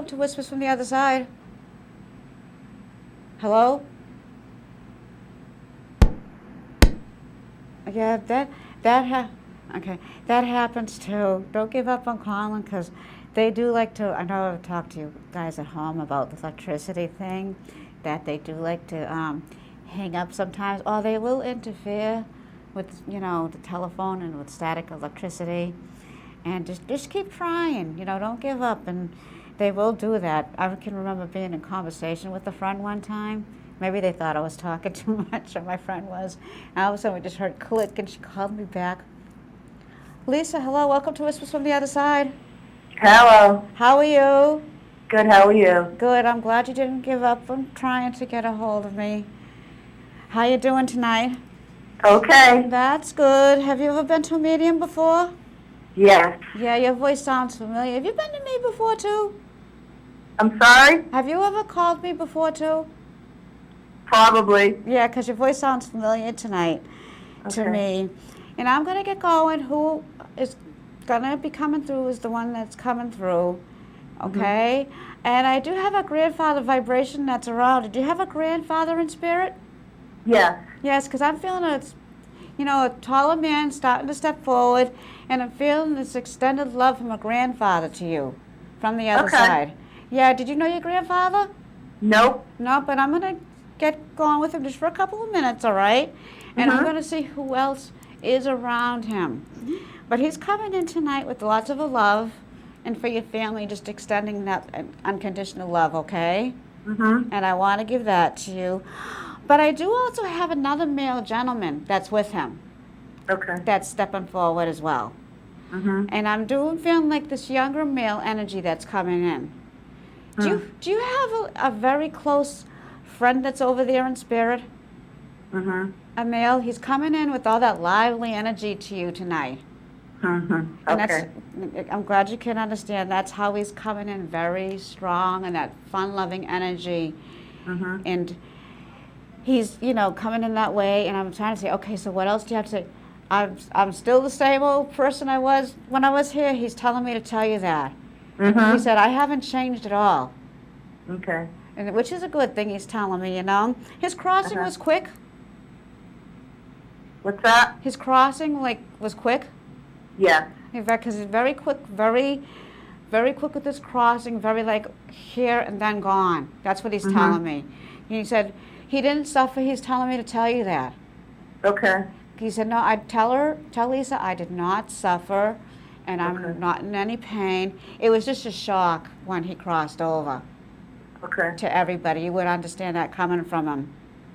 welcome to Whispers from the Other Side. Hello? Yeah, okay, that happens too. Don't give up on calling because they do like to, I know I've talked to you guys at home about this electricity thing, that they do like to hang up sometimes, or they will interfere with, the telephone and with static electricity. And just keep trying, don't give up, and they will do that. I can remember being in conversation with a friend one time. Maybe they thought I was talking too much, or my friend was. And all of a sudden we just heard click, and she called me back. Lisa, hello, welcome to Whispers from the Other Side. Hello. How are you? Good, how are you? Good, I'm glad you didn't give up on trying to get a hold of me. How you doing tonight? Okay. That's good. Have you ever been to a medium before? Yes. Yeah, your voice sounds familiar. Have you been to me before, too? I'm sorry? Have you ever called me before, too? Probably. Yeah, because your voice sounds familiar tonight to me. And I'm going to get going. Who is going to be coming through is the one that's coming through, okay? Mm-hmm. And I do have a grandfather vibration that's around. Did you have a grandfather in spirit? Yes. Yes, because I'm feeling a taller man starting to step forward, and I'm feeling this extended love from a grandfather to you from the other side. Yeah, did you know your grandfather? Nope. No, but I'm going to get going with him just for a couple of minutes, all right? And I'm going to see who else is around him. But he's coming in tonight with lots of love, and for your family, just extending that unconditional love, okay? And I want to give that to you. But I do also have another male gentleman that's with him. Okay. That's stepping forward as well. And I'm feeling like this younger male energy that's coming in. Do you have a very close friend that's over there in spirit? A male? He's coming in with all that lively energy to you tonight. And I'm glad you can understand. That's how he's coming in, very strong, and that fun-loving energy. And he's, coming in that way, and I'm trying to say, okay, so what else do you have to say? I'm still the same old person I was when I was here. He's telling me to tell you that. He said, I haven't changed at all. Okay. And which is a good thing he's telling me, His crossing was quick. What's that? His crossing, was quick. Yeah. In fact, because he's very quick, very, very quick with his crossing, very here and then gone. That's what he's telling me. He said, he didn't suffer. He's telling me to tell you that. Okay. He said, no, tell Lisa I did not suffer, and I'm not in any pain. It was just a shock when he crossed over. To everybody. You would understand that coming from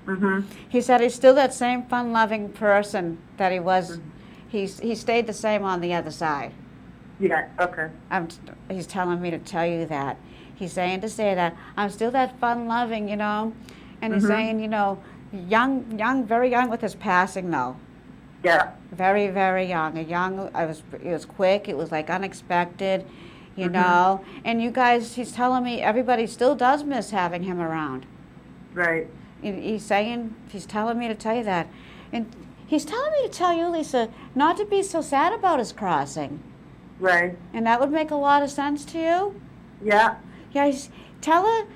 him. He said he's still that same fun-loving person that he was. He stayed the same on the other side. Yeah, okay. He's telling me to tell you that. He's saying to say that. I'm still that fun-loving, And he's saying, young, very young with his passing, though. Yeah. Very, very young. It was quick. It was unexpected. And you guys, he's telling me everybody still does miss having him around. Right. He's telling me to tell you that. And he's telling me to tell you, Lisa, not to be so sad about his crossing. Right. And that would make a lot of sense to you? Yeah. Yeah, tell her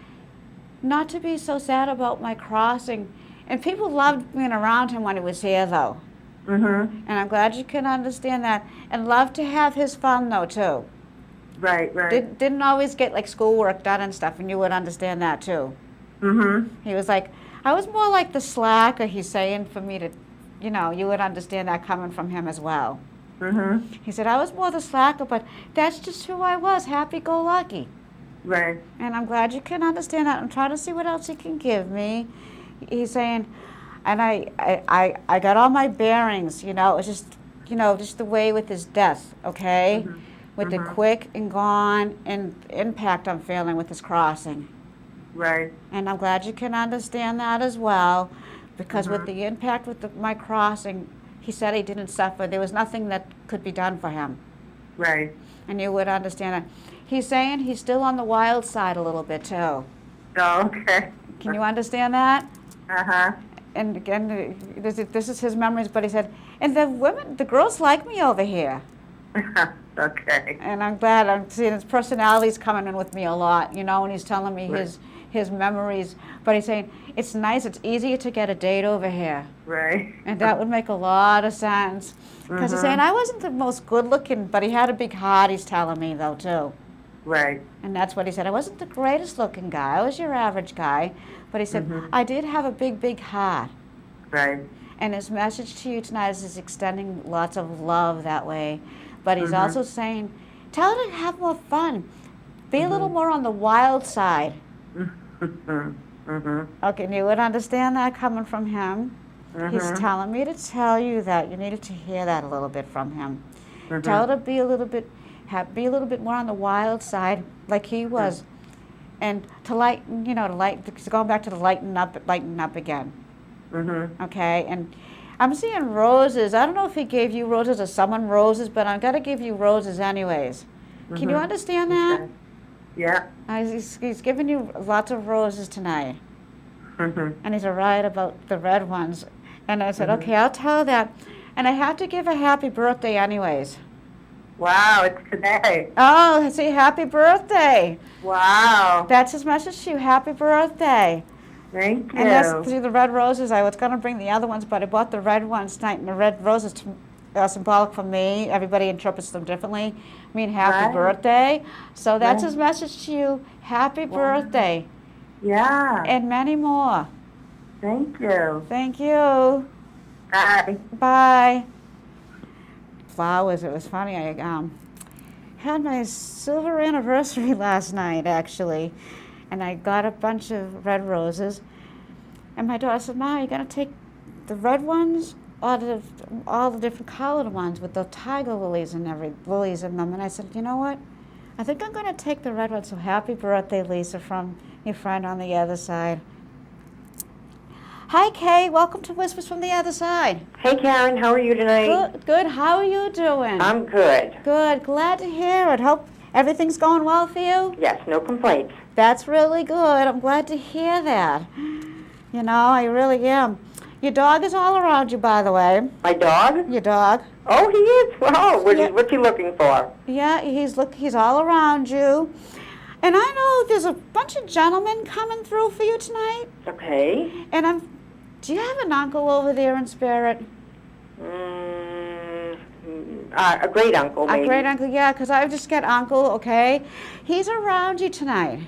not to be so sad about my crossing. And people loved being around him when he was here, though. And I'm glad you can understand that. And love to have his fun, though, too. Right. Didn't always get schoolwork done and stuff, and you would understand that too. He was I was more like the slacker, he's saying, for me to, you would understand that coming from him as well. He said, I was more the slacker, but that's just who I was, happy-go-lucky. Right. And I'm glad you can understand that. I'm trying to see what else he can give me. He's saying, and I got all my bearings, it was just, just the way with his death, okay? With the quick and gone and impact I'm feeling with his crossing. Right. And I'm glad you can understand that as well, because with the impact with my crossing, he said he didn't suffer. There was nothing that could be done for him. Right. And you would understand that. He's saying he's still on the wild side a little bit, too. Oh, okay. Can you understand that? And again, this is his memories, but he said, and the girls like me over here. Okay. And I'm glad I'm seeing his personality's coming in with me a lot, you know, and he's telling me Right. his memories. But he's saying, it's nice, it's easier to get a date over here. Right. And that would make a lot of sense. Because he's saying, I wasn't the most good looking, but he had a big heart, he's telling me, though, too. Right. And that's what he said. I wasn't the greatest looking guy. I was your average guy. But he said, I did have a big, big heart. Right. And his message to you tonight is he's extending lots of love that way. But he's also saying, tell her to have more fun. Be a little more on the wild side. Okay, and you would understand that coming from him. He's telling me to tell you that. You needed to hear that a little bit from him. Tell her to be a little bit more on the wild side, like he was, and to going back to the lighten up again. Okay, and I'm seeing roses. I don't know if he gave you roses or someone roses, but I'm gonna give you roses anyways. Can you understand that? Okay. Yeah. He's giving you lots of roses tonight. And he's right about the red ones. And I said, okay, I'll tell her that. And I have to give a happy birthday anyways. Wow, it's today. Oh, see, happy birthday. Wow. That's his message to you, happy birthday. Thank you. And that's, see, the red roses, I was going to bring the other ones, but I bought the red ones tonight. And the red roses are symbolic for me. Everybody interprets them differently. I mean, happy birthday. So that's his message to you, happy birthday. Yeah. And many more. Thank you. Thank you. Bye. Bye. Flowers, it was funny. I had my silver anniversary last night, actually, and I got a bunch of red roses. And my daughter said, "Ma, you're going to take the red ones or all the different colored ones with the tiger lilies and lilies in them?" And I said, "You know what? I think I'm going to take the red ones." So happy birthday, Lisa, from your friend on the other side. Hi, Kay. Welcome to Whispers from the Other Side. Hey, Karen. How are you tonight? Good. Good. How are you doing? I'm good. Good. Glad to hear it. Hope everything's going well for you. Yes, no complaints. That's really good. I'm glad to hear that. You know, I really am. Your dog is all around you, by the way. My dog? Your dog. Oh, he is? Wow. Yeah. What's he looking for? Yeah, he's all around you. And I know there's a bunch of gentlemen coming through for you tonight. Okay. And do you have an uncle over there in spirit? A great uncle, maybe. A great uncle, yeah, because I just get uncle, okay? He's around you tonight.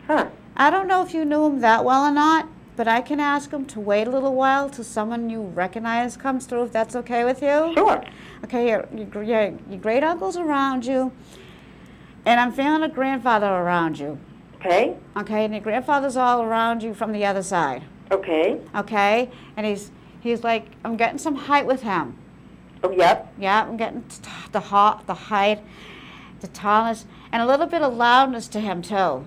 Huh. I don't know if you knew him that well or not, but I can ask him to wait a little while till someone you recognize comes through, if that's okay with you. Sure. Okay, your great uncle's around you, and I'm feeling a grandfather around you. Okay. Okay, and your grandfather's all around you from the other side. Okay. Okay, and he's like, I'm getting some height with him. Oh, yep. Yeah, I'm getting the height, the tallness, and a little bit of loudness to him too.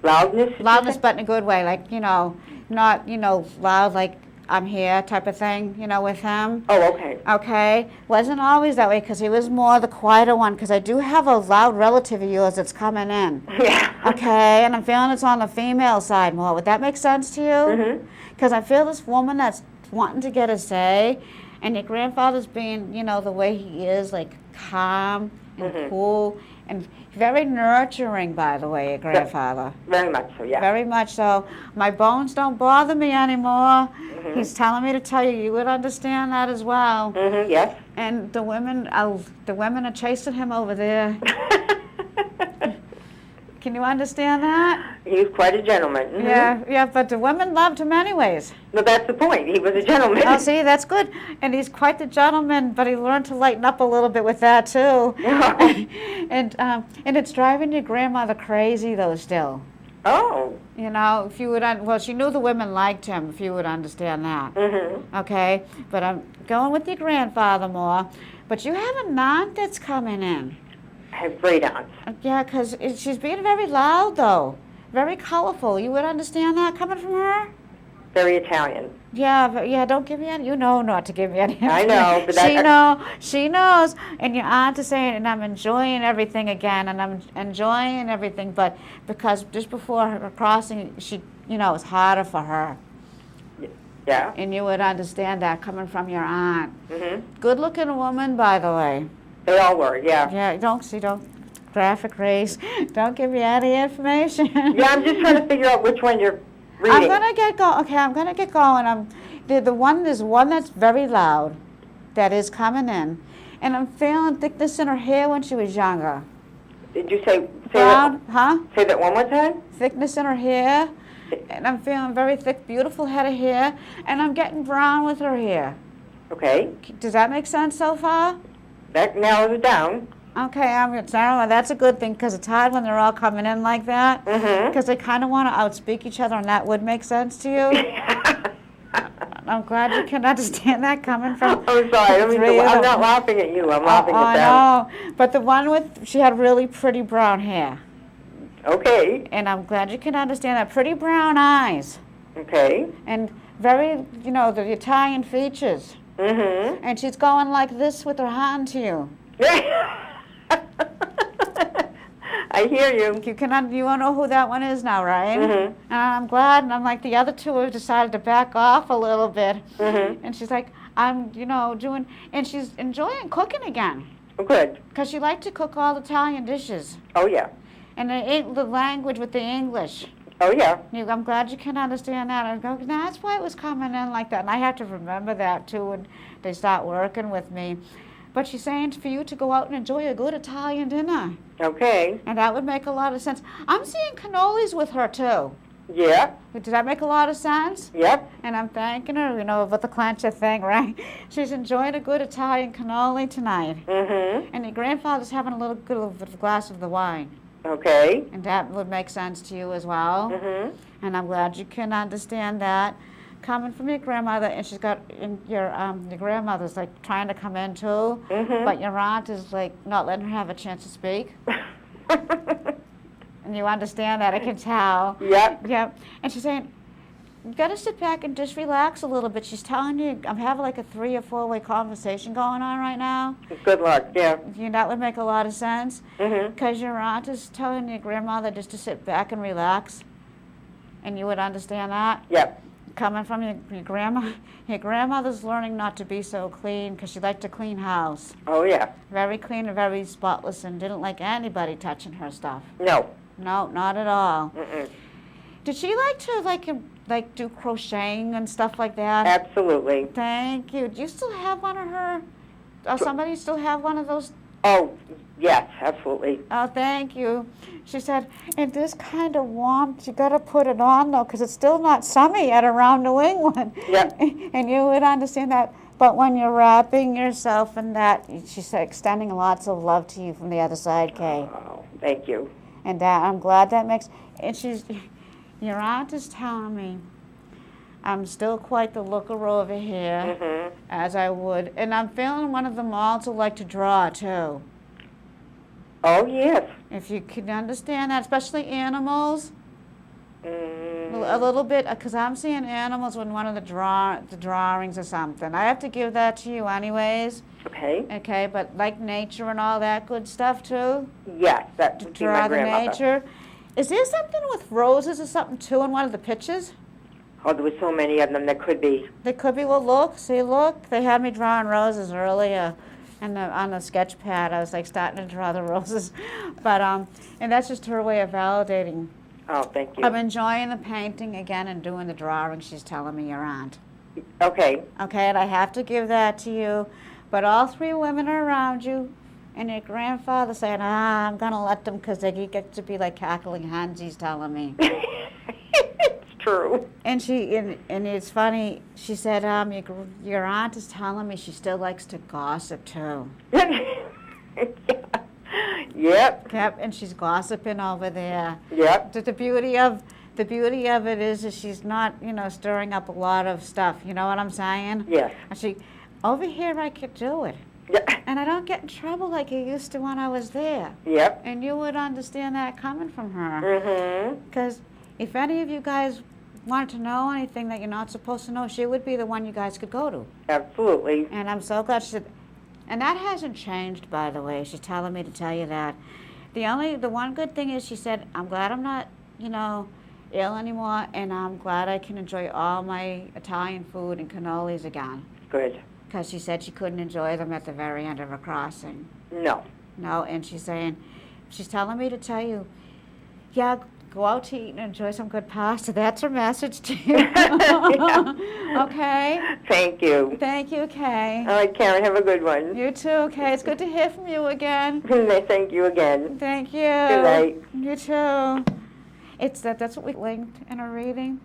Loudness? Loudness, but in a good way, like, not, loud like I'm here type of thing, with him. Oh, okay. Okay, wasn't always that way because he was more the quieter one, because I do have a loud relative of yours that's coming in. Yeah. Okay, and I'm feeling it's on the female side more. Would that make sense to you? Mm-hmm. Because I feel this woman that's wanting to get a say, and your grandfather's being, the way he is, like calm and cool and very nurturing, by the way, your grandfather. Very much so, yeah. Very much so. My bones don't bother me anymore. He's telling me to tell you, you would understand that as well. Mm-hmm, yes. And the women are chasing him over there. Can you understand that? He's quite a gentleman. Mm-hmm. Yeah, but the women loved him anyways. No, that's the point. He was a gentleman. Oh, see, that's good. And he's quite the gentleman, but he learned to lighten up a little bit with that, too. And it's driving your grandmother crazy, though, still. Oh. If you would, she knew the women liked him, if you would understand that. Mm-hmm. Okay? But I'm going with your grandfather more. But you have an aunt that's coming in. I have great aunts. Yeah, because she's being very loud, though. Very colorful. You would understand that coming from her? Very Italian. Yeah, don't give me any. You know not to give me any. I know, but she knows. And your aunt is saying, and I'm enjoying everything again, and I'm enjoying everything, but because just before her crossing, she, it's harder for her. Yeah. And you would understand that coming from your aunt. Mm-hmm. Good-looking woman, by the way. They all were, yeah. Yeah, don't graphic race. Don't give me any information. Yeah, I'm just trying to figure out which one you're reading. I'm gonna get going. Okay, I'm gonna get going. There's one that's very loud, that is coming in, and I'm feeling thickness in her hair when she was younger. Did you say Brown, huh? Say that one more time? Thickness in her hair, and I'm feeling very thick, beautiful head of hair, and I'm getting brown with her hair. Okay. Does that make sense so far? That narrows it down. Okay, that's a good thing, because it's hard when they're all coming in like that, because they kind of want to outspeak each other, and that would make sense to you. I'm glad you can understand that coming from I'm sorry. I'm not laughing at you. I'm laughing at them. I know. But the one she had really pretty brown hair. Okay. And I'm glad you can understand that. Pretty brown eyes. Okay. And very, the Italian features. Mm-hmm. And she's going like this with her hand to you. I hear you. You won't know who that one is now, right? Mm-hmm. And I'm glad, and I'm like, the other two have decided to back off a little bit. Mm-hmm. And she's like, I'm, doing, and she's enjoying cooking again. Oh, good. Because she liked to cook all Italian dishes. Oh, yeah. And the language with the English. Oh, yeah. I'm glad you can understand that. I go, that's why it was coming in like that. And I have to remember that, too, when they start working with me. But she's saying for you to go out and enjoy a good Italian dinner. Okay. And that would make a lot of sense. I'm seeing cannolis with her, too. Yeah. Does that make a lot of sense? Yep. And I'm thanking her, with the clencher thing, right? She's enjoying a good Italian cannoli tonight. Mm-hmm. And your grandfather's having a little good of a glass of the wine. Okay. And that would make sense to you as well. Mm-hmm. And I'm glad you can understand that. Coming from your grandmother, and she's got your grandmother's like trying to come in too, but your aunt is like not letting her have a chance to speak. And you understand that, I can tell. Yep. Yep. And she's saying, you got to sit back and just relax a little bit. She's telling you, I'm having like a 3 or 4 way conversation going on right now. Good luck, yeah. That would make a lot of sense. Mm-hmm. Because your aunt is telling your grandmother just to sit back and relax. And you would understand that? Yep. Coming from your grandma, your grandmother's learning not to be so clean because she liked to clean house. Oh, yeah. Very clean and very spotless, and didn't like anybody touching her stuff. No. No, not at all. Mm-mm. Did she like to like do crocheting and stuff like that? Absolutely. Thank you. Do you still have one of her? Somebody still have one of those? Oh, yes, absolutely. Oh, thank you. She said, in this kind of warmth, you got to put it on, though, because it's still not summer yet around New England. Yep. And you would understand that. But when you're wrapping yourself in that, she's extending lots of love to you from the other side, Kay. Oh, thank you. And I'm glad that makes, and your aunt is telling me, I'm still quite the looker over here, as I would. And I'm feeling one of them also like to draw, too. Oh, yes. If you can understand that, especially animals, Mm. a little bit, because I'm seeing animals in one of the drawings or something. I have to give that to you anyways, Okay. okay? But like nature and all that good stuff, too? Yes, that would be my Draw the grandmother. nature. Is there something with roses or something, too, in one of the pictures? Oh, there were so many of them. There could be. They could be. Well, look. They had me drawing roses earlier, and on the sketch pad, I was like starting to draw the roses, but and that's just her way of validating. Oh, thank you. I'm enjoying the painting again and doing the drawing. She's telling me your aunt. Okay. Okay, and I have to give that to you, but all 3 women are around you, and your grandfather saying, I'm gonna let them because they get to be like cackling hens. He's telling me. It's true. And and it's funny. She said, your aunt is telling me she still likes to gossip too. Yep. Yep, and she's gossiping over there. Yep. The beauty of it is she's not, stirring up a lot of stuff. You know what I'm saying? Yes. And over here I could do it, Yep. and I don't get in trouble like I used to when I was there. Yep. And you would understand that coming from her. Mm-hmm. Because if any of you guys wanted to know anything that you're not supposed to know, she would be the one you guys could go to. Absolutely. And I'm so glad she said, and that hasn't changed, by the way. She's telling me to tell you that. The one good thing is she said, I'm glad I'm not, ill anymore, and I'm glad I can enjoy all my Italian food and cannolis again. Good. Because she said she couldn't enjoy them at the very end of her crossing. No. No, and she's telling me to tell you, yeah, go out to eat and enjoy some good pasta. That's her message to you. Okay? Thank you. Thank you, Kay. All right, Karen, have a good one. You too, Kay. It's good to hear from you again. Thank you again. Thank you. Good night. You too. That's what we linked in a reading.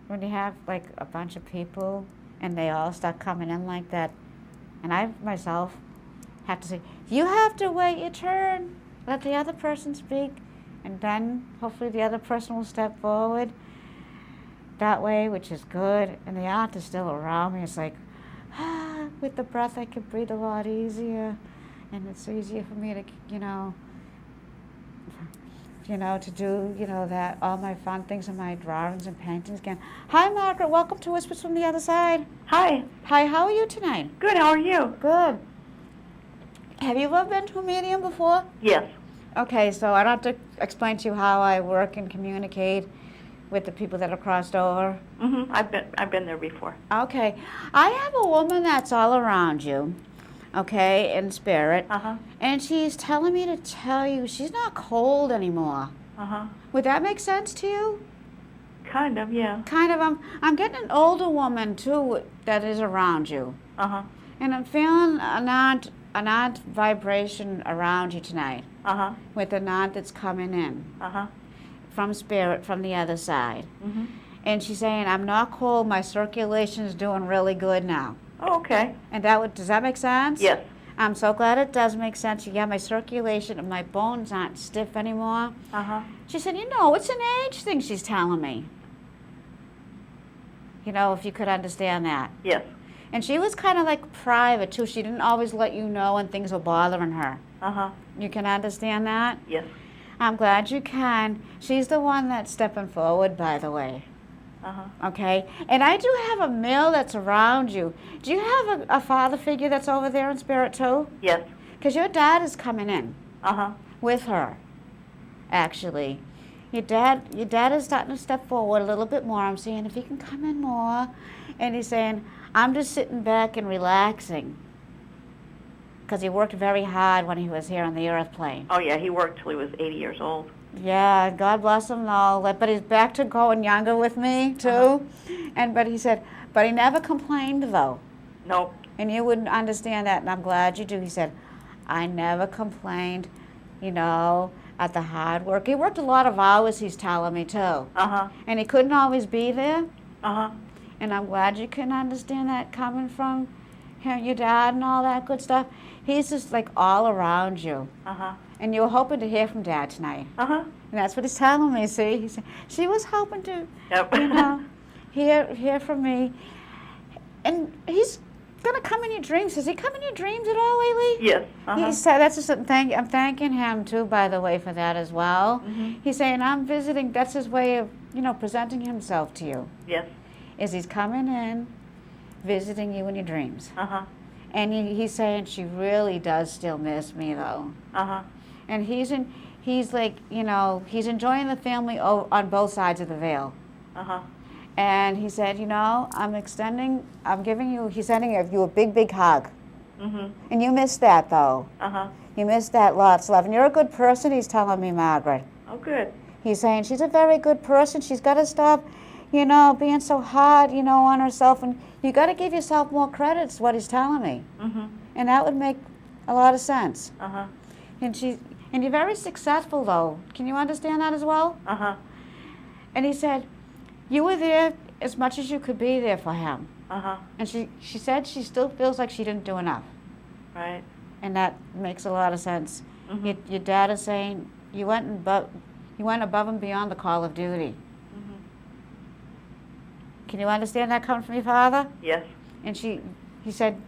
When you have like a bunch of people and they all start coming in like that. And I myself have to say, you have to wait your turn. Let the other person speak. And then hopefully the other person will step forward that way, which is good. And the aunt is still around me. It's like, with the breath I can breathe a lot easier. And it's easier for me to, to do, that, all my fun things and my drawings and paintings again. Hi, Margaret. Welcome to Whispers from the Other Side. Hi. Hi, how are you tonight? Good, how are you? Good. Have you ever been to a medium before? Yes. Okay, so I don't have to explain to you how I work and communicate with the people that have crossed over. I've been there before. Okay. I have a woman that's all around you, okay, in spirit. And she's telling me to tell you she's not cold anymore. Would that make sense to you? Kind of, yeah. Kind of. I'm getting an older woman too that is around you. And I'm feeling an aunt vibration around you tonight. With an aunt that's coming in. From spirit, from the other side. And she's saying, I'm not cold, my circulation's doing really good now. Oh, okay. And does that make sense? Yes. I'm so glad it does make sense. Yeah, my circulation and my bones aren't stiff anymore. She said, it's an age thing, she's telling me. If you could understand that. Yes. And she was kind of like private too. She didn't always let you know when things were bothering her. You can understand that? Yes. I'm glad you can. She's the one that's stepping forward, by the way. Okay? And I do have a male that's around you. Do you have a father figure that's over there in spirit too? Yes. Because your dad is coming in with her, actually. Your dad is starting to step forward a little bit more. I'm seeing if he can come in more. And he's saying, I'm just sitting back and relaxing. Because he worked very hard when he was here on the earth plane. Oh, yeah, he worked till he was 80 years old. Yeah, God bless him though. But he's back to going younger with me too. But he said, but he never complained though. Nope. And you wouldn't understand that, and I'm glad you do. He said, I never complained, at the hard work. He worked a lot of hours, he's telling me too. And he couldn't always be there. And I'm glad you can understand that coming from him, your dad and all that good stuff. He's just like all around you. And you were hoping to hear from Dad tonight. And that's what he's telling me, see? He said, she was hoping to, hear from me. And he's going to come in your dreams. Does he come in your dreams at all lately? Yes. He said, that's just I'm thanking him too, by the way, for that as well. He's saying, I'm visiting, that's his way of, presenting himself to you. Yes. Is he's coming in, visiting you in your dreams. And he's saying she really does still miss me though. And he's like, he's enjoying the family on both sides of the veil. And he said, he's sending you a big, big hug. And you missed that though. You missed that lots, love. And you're a good person, he's telling me, Margaret. Oh, good. He's saying she's a very good person. She's got to stop, being so hard, on herself. And you got to give yourself more credit, is what he's telling me. And that would make a lot of sense. And you're very successful, though. Can you understand that as well? And he said, you were there as much as you could be there for him. And she said she still feels like she didn't do enough. Right. And that makes a lot of sense. Your dad is saying you went above and beyond the call of duty. Can you understand that coming from your father? Yes. And he said,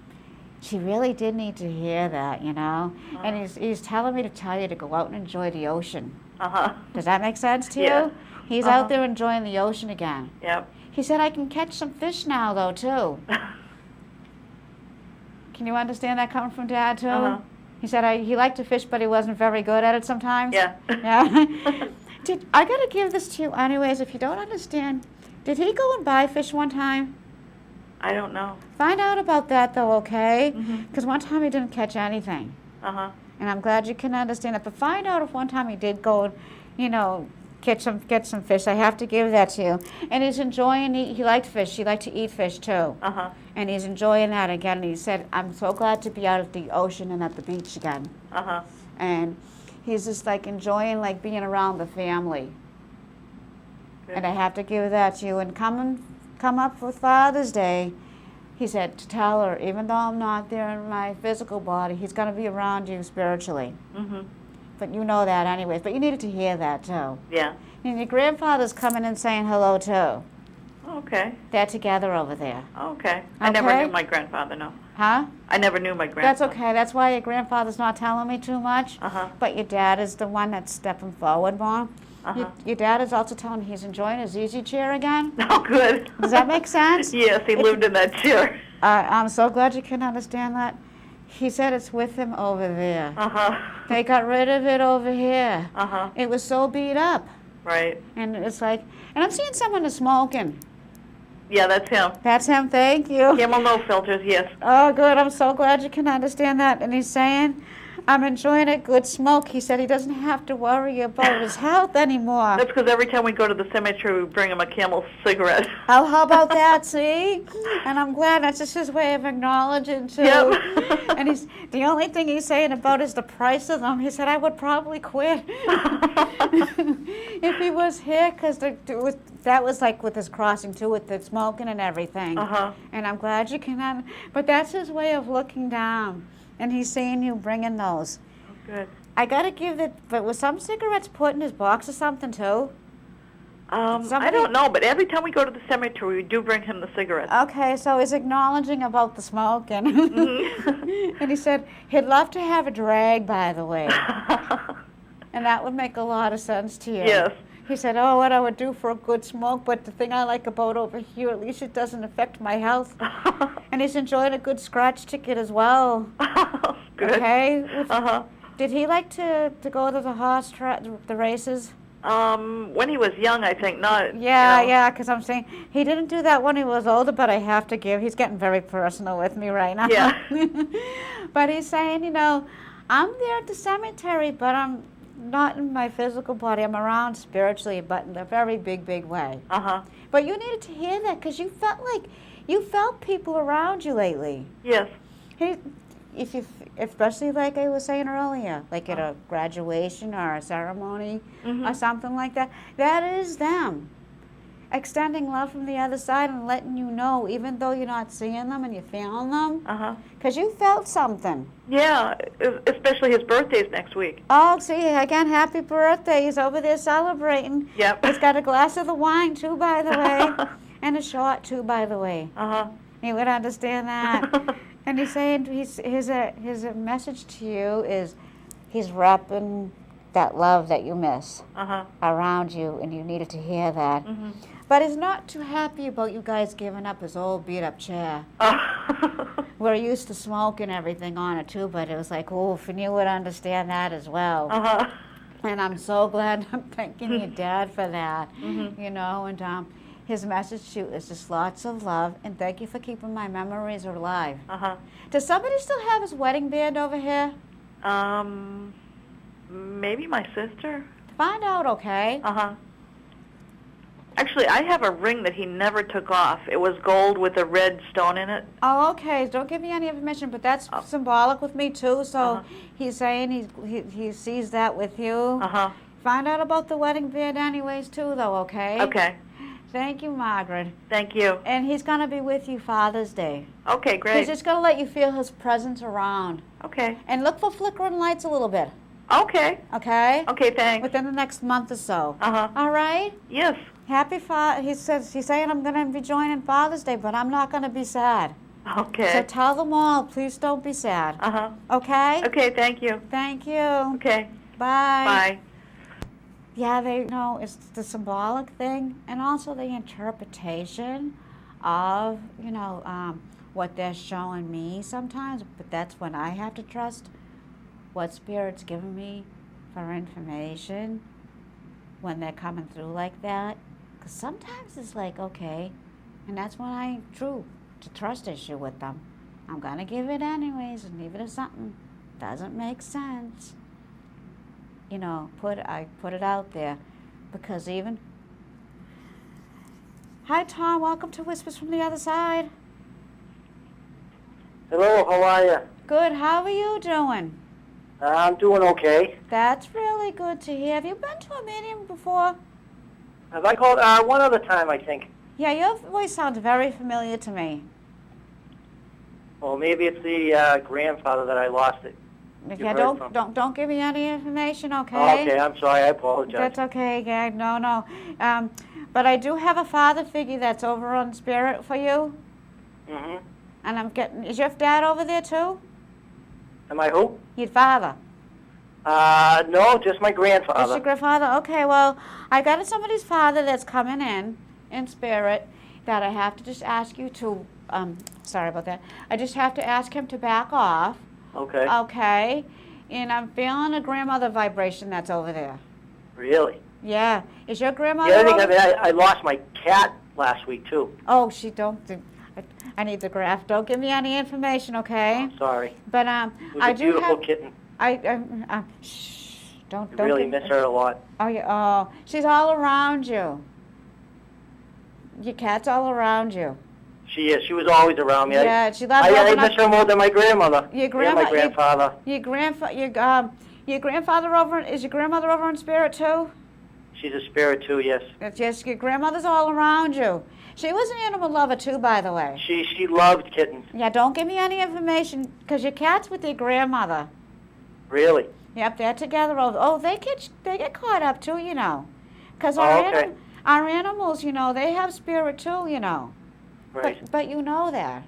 she really did need to hear that, And he's telling me to tell you to go out and enjoy the ocean. Does that make sense to you? He's out there enjoying the ocean again. Yep. He said, I can catch some fish now, though, too. Can you understand that coming from Dad, too? He said he liked to fish, but he wasn't very good at it sometimes. Yeah. Yeah. I got to give this to you anyways, if you don't understand. Did he go and buy fish one time? I don't know. Find out about that, though, okay? Because one time he didn't catch anything. Uh-huh. And I'm glad you can understand that. But find out if one time he did go, you know, get some fish. I have to give that to you. And he's enjoying, he liked fish. He liked to eat fish too. Uh-huh. And he's enjoying that again. And he said, I'm so glad to be out at the ocean and at the beach again. Uh-huh. And he's just like enjoying like being around the family. Good. And I have to give that to you. And come up with Father's Day, he said to tell her, even though I'm not there in my physical body, he's going to be around you spiritually. Mm-hmm. But you know that anyways. But you needed to hear that too. Yeah. And your grandfather's coming and saying hello too. Okay. They're together over there. Okay. I never Okay. knew my grandfather, no. Huh? I never knew my grandfather. That's okay. That's why your grandfather's not telling me too much. Uh-huh. But your dad is the one that's stepping forward more. Uh-huh. Your dad is also telling me he's enjoying his easy chair again. Oh, good. Does that make sense? Yes, he lived in that chair. I'm so glad you can understand that. He said it's with him over there. Uh-huh. They got rid of it over here. Uh-huh. It was so beat up. Right. And it's like, and I'm seeing someone is smoking. Yeah, that's him. That's him, thank you. Camel no filters, yes. Oh, good. I'm so glad you can understand that. And he's saying, I'm enjoying a good smoke. He said he doesn't have to worry about his health anymore. That's because every time we go to the cemetery, we bring him a Camel cigarette. Oh, how about that, see? And I'm glad that's just his way of acknowledging, too. Yep. And the only thing he's saying about is the price of them. He said, I would probably quit if he was here, because that was like with his crossing, too, with the smoking and everything. Uh-huh. And I'm glad you can, but that's his way of looking down. And he's seeing you bringing those. Oh, good. I got to give it, but was some cigarettes put in his box or something, too? I don't know, but every time we go to the cemetery, we do bring him the cigarettes. Okay, so he's acknowledging about the smoking. Mm-hmm. And he said he'd love to have a drag, by the way. And that would make a lot of sense to you. Yes. He said, oh, what I would do for a good smoke, but the thing I like about over here, at least it doesn't affect my health. And he's enjoying a good scratch ticket as well. Good. Okay? Uh-huh. Did he like to go to the races? When he was young, I think, not. Yeah, you know. yeah, because I'm saying he didn't do that when he was older, but I have to give. He's getting very personal with me right now. Yeah. But he's saying, you know, I'm there at the cemetery, but I'm not in my physical body. I'm around spiritually, but in a very big, big way. Uh-huh. But you needed to hear that because you felt people around you lately. Yes. Especially like I was saying earlier, like at a graduation or a ceremony or something like that, that is them extending love from the other side and letting you know, even though you're not seeing them and you're feeling them, Uh-huh. because you felt something. Yeah, especially his birthday's next week. Oh, see, again, happy birthday. He's over there celebrating. Yep. He's got a glass of the wine, too, by the way, and a shot, too, by the way. Uh-huh. You would understand that. And he's saying his message to you is he's wrapping that love that you miss Uh-huh. around you, and you needed to hear that. Mm-hmm. But he's not too happy about you guys giving up his old beat-up chair. Oh. We're used to smoke and everything on it, too, but it was like, oh, and you would understand that as well. Uh-huh. And I'm so glad. I'm thanking your dad for that, Mm-hmm. you know, and his message to you is just lots of love, and thank you for keeping my memories alive. Uh-huh. Does somebody still have his wedding band over here? Maybe my sister? Find out, okay? Uh-huh. Actually, I have a ring that he never took off. It was gold with a red stone in it. Oh, okay. Don't give me any information, but that's symbolic with me, too, so Uh-huh. he's saying he sees that with you. Uh-huh. Find out about the wedding band anyways, too, though, okay? Okay. Thank you, Margaret. Thank you. And he's going to be with you Father's Day. Okay, He's great. just going to let you feel his presence around. Okay. And look for flickering lights a little bit, Okay. okay? Okay, thanks. Within the next month or so. Uh-huh. All right? Yes. Happy he's saying I'm going to be joining Father's Day, but I'm not going to be sad. So Okay. tell them all, please don't be sad. Uh-huh. Okay? Okay, thank you. Thank you. Okay. Bye. Bye. Yeah, they know it's the symbolic thing and also the interpretation of, what they're showing me sometimes. But that's when I have to trust what Spirit's giving me for information when they're coming through like that. Because sometimes it's like, okay, and that's when I drew the trust issue with them. I'm going to give it anyways, and even if something doesn't make sense. You know, I put it out there because even. Hi, Tom. Welcome to Whispers from the Other Side. Hello, how are you? Good. How are you doing? I'm doing okay. That's really good to hear. Have you been to a meeting before? Have I called one other time, I think? Yeah, your voice sounds very familiar to me. Well, maybe it's the grandfather that I lost it. Yeah, don't give me any information, okay? Oh, okay, I'm sorry, I apologize. That's okay, Gag. No. But I do have a father figure that's over on spirit for you. Mm-hmm. And is your dad over there too? Am I who? Your father. No, just my Is grandfather. your grandfather? Okay, well, I got somebody's father that's coming in spirit, that I have to just ask you to, sorry about that. I just have to ask him to back off. Okay. Okay. And I'm feeling a grandmother vibration that's over there. Really? Yeah. Is your grandmother The other thing, over? I lost my cat last week, too. Oh, I need the graph. Don't give me any information, okay? I'm sorry. But It was I a do beautiful have. kitten. Shh. Don't. I really give- miss her a lot. Oh, yeah. Oh, she's all around you. Your cat's all around you. She is. She was always around me. Yeah, she loves I opening miss up- her more than my grandmother. Your And my grandfather. Your grandfather over. Is your grandmother over in spirit too? She's a spirit, too, yes. It's just your grandmother's all around you. She was an animal lover too, by the way. She loved kittens. Yeah, don't give me any information because your cat's with your grandmother. Really? Yep, they're together. Oh, they get caught up too, you know. Because okay. our animals, you know, they have spirit too, you know. Right. But you know that.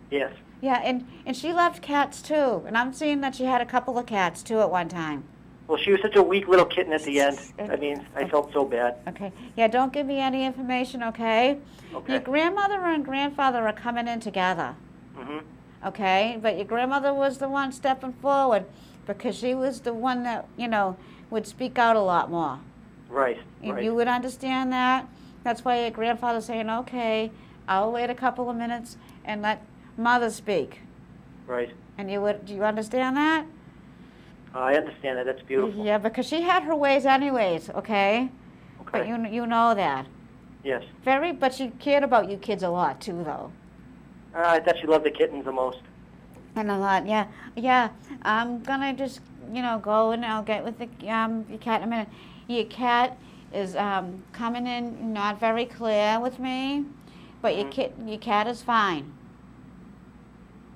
Yes. Yeah, and she loved cats too. And I'm seeing that she had a couple of cats too at one time. Well, she was such a weak little kitten at the end. I mean, I felt so bad. Okay. Yeah, don't give me any information, okay? Okay. Your grandmother and grandfather are coming in together. Mm-hmm. Okay? But your grandmother was the one stepping forward because she was the one that, you know, would speak out a lot more. Right. And Right. you would understand that. That's why your grandfather's saying, okay, I'll wait a couple of minutes and let mother speak. Right. And do you understand that? I understand that. That's beautiful. Yeah, because she had her ways anyways, okay? But Okay. you know that. Yes. But she cared about you kids a lot too, though. I thought she loved the kittens the most. And a lot, yeah. Yeah, I'm gonna just, go and I'll get with your cat in a minute. Your cat is coming in not very clear with me, but your cat is fine.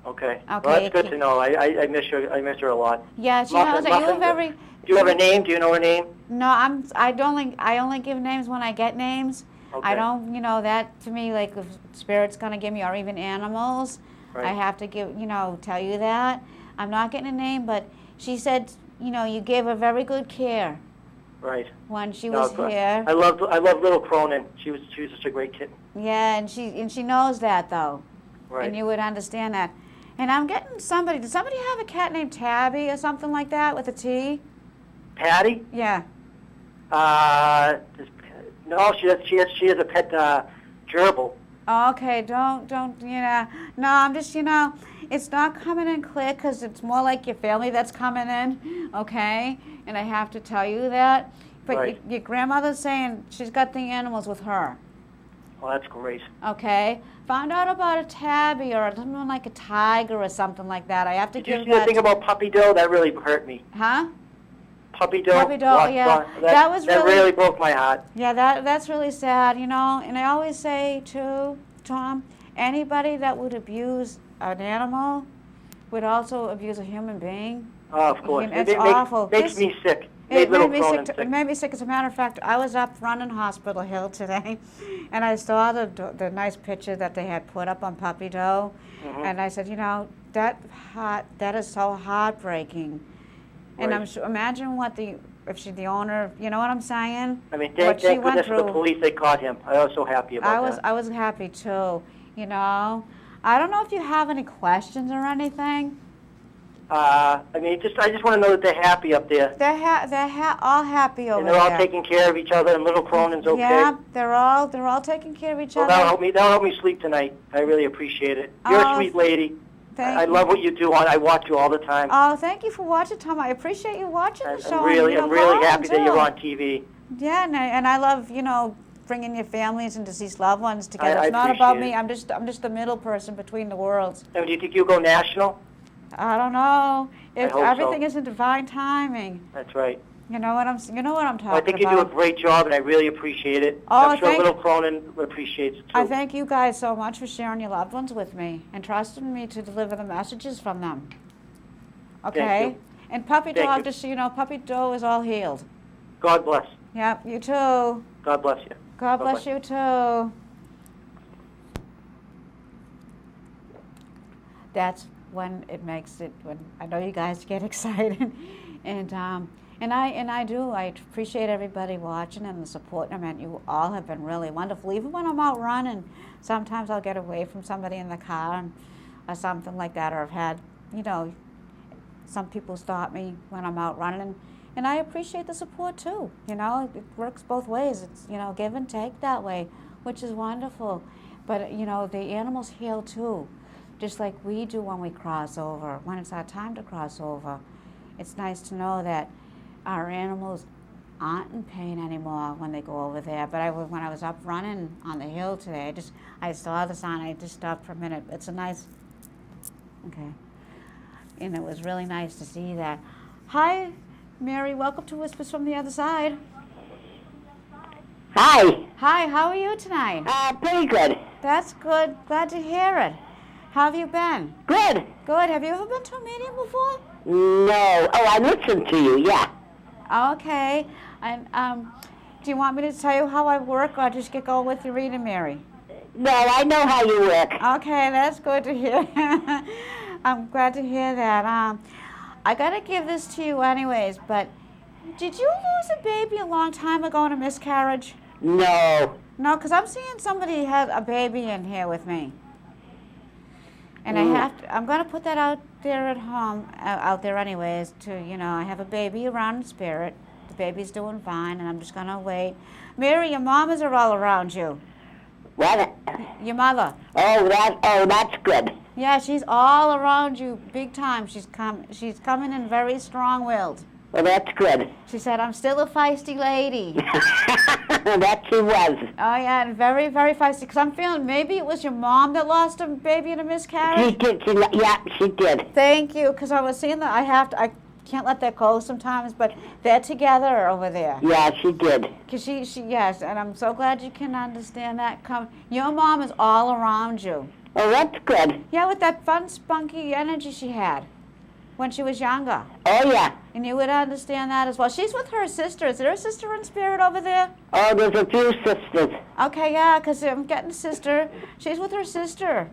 Okay. Okay, Well, that's good to know. I miss her. I miss her a lot. Yeah, she knows that you were very. Do you have a name? Do you know her name? No, I only give names when I get names. Okay. I don't, that to me, like, if spirit's gonna give me, or even animals, Right. I have to tell you that. I'm not getting a name, but she said, you gave her very good care Right. when she No, was good. here. I love little Cronin. She was such a great kitten. Yeah, and she knows that though, Right. and you would understand that. And I'm getting did somebody have a cat named Tabby or something like that with a T? Patty? Yeah. No, she has a pet gerbil. Oh, okay, don't, no, I'm just, it's not coming in clear because it's more like your family that's coming in, okay? And I have to tell you that. But Right. your grandmother's saying she's got the animals with her, Oh, that's great. okay? Found out about a tabby or something like a tiger or something like that. I have to Did you give see the that. thing about Puppy Doe? That really hurt me. Huh? Puppy Doe? Puppy Doe, yeah. That That really broke my heart. Yeah, that's really sad, And I always say too, Tom, anybody that would abuse an animal would also abuse a human being. Oh, of course. It's It awful. makes me sick. It little made me Cronin sick. It made me sick. As a matter of fact, I was up running Hospital Hill today, and I saw the nice picture that they had put up on Puppy Doe, Mhm. and I said, that is so heartbreaking. And Right. I'm sure, imagine if she's the owner. You know what I'm saying? I mean, What she thank went goodness for the through. police, they caught him. I was so happy about that. I was happy too. I don't know if you have any questions or anything. I just want to know that they're happy up there. They're all happy over And they're all there. taking care of each other, and little Cronin's okay. Yeah, they're all taking care of each Well, other. that'll help me sleep tonight. I really appreciate it. You're a Oh, sweet lady. Thank I you. love what you do. I watch you all the time. Oh, thank you for watching, Tom. I appreciate you watching the show. I'm really calling, happy that you're too. on TV. Yeah, and I love, bringing your families and deceased loved ones together. I It's not about appreciate me. it. I'm just the middle person between the worlds. And do you think you'll go national? I don't know if hope everything so. is in divine timing. That's right. You know what I'm talking Well, I think you do a about. great job, and I really appreciate it. Oh, I'm sure thank- little Cronin appreciates it, too. I thank you guys so much for sharing your loved ones with me and trusting me to deliver the messages from them. Okay? you. And Puppy Thank Dog, you. just so you know, Puppy Doe is all healed. God bless. Yep, you too. God bless you. God bless Bye-bye. you too. That's when it makes it. When I know you guys get excited, and I do. I appreciate everybody watching and the support. I mean, you all have been really wonderful. Even when I'm out running, sometimes I'll get away from somebody in the car or something like that, or I've had, some people stop me when I'm out running. And I appreciate the support too. It works both ways. It's, give and take that way, which is wonderful. But, the animals heal too, just like we do when we cross over, when it's our time to cross over. It's nice to know that our animals aren't in pain anymore when they go over there. But when I was up running on the hill today, I saw the sign. I just stopped for a minute. It's a nice, okay. And it was really nice to see that. Hi, Mary, welcome to Whispers from the Other Side. Hi. Hi, how are you tonight? Pretty good. That's good. Glad to hear it. How have you been? Good. Good. Have you ever been to a meeting before? No. Oh, I listened to you, yeah. Okay. And do you want me to tell you how I work or just get going with your reading, Mary? No, I know how you work. Okay, that's good to hear. I'm glad to hear that. I got to give this to you anyways, but did you lose a baby a long time ago in a miscarriage? No. No, because I'm seeing somebody had a baby in here with me. And I'm going to put that out there at home, out there anyways, I have a baby around in spirit. The baby's doing fine, and I'm just going to wait. Mary, your mamas are all around you. What? Your mother. Oh, that's good. Yeah, she's all around you big time. She's coming in very strong-willed. Well, that's good. She said, I'm still a feisty lady. That she was. Oh, yeah, and very, very feisty. Because I'm feeling maybe it was your mom that lost a baby in a miscarriage. She did. She did. Thank you, because I was seeing that I can't let that go sometimes, but they're together over there. Yeah, she did. Because yes, and I'm so glad you can understand that. Your mom is all around you. Oh, that's good. Yeah, with that fun, spunky energy she had when she was younger. Oh, yeah. And you would understand that as well. She's with her sister. Is there a sister in spirit over there? Oh, there's a few sisters. Okay, yeah, because I'm getting a sister. She's with her sister.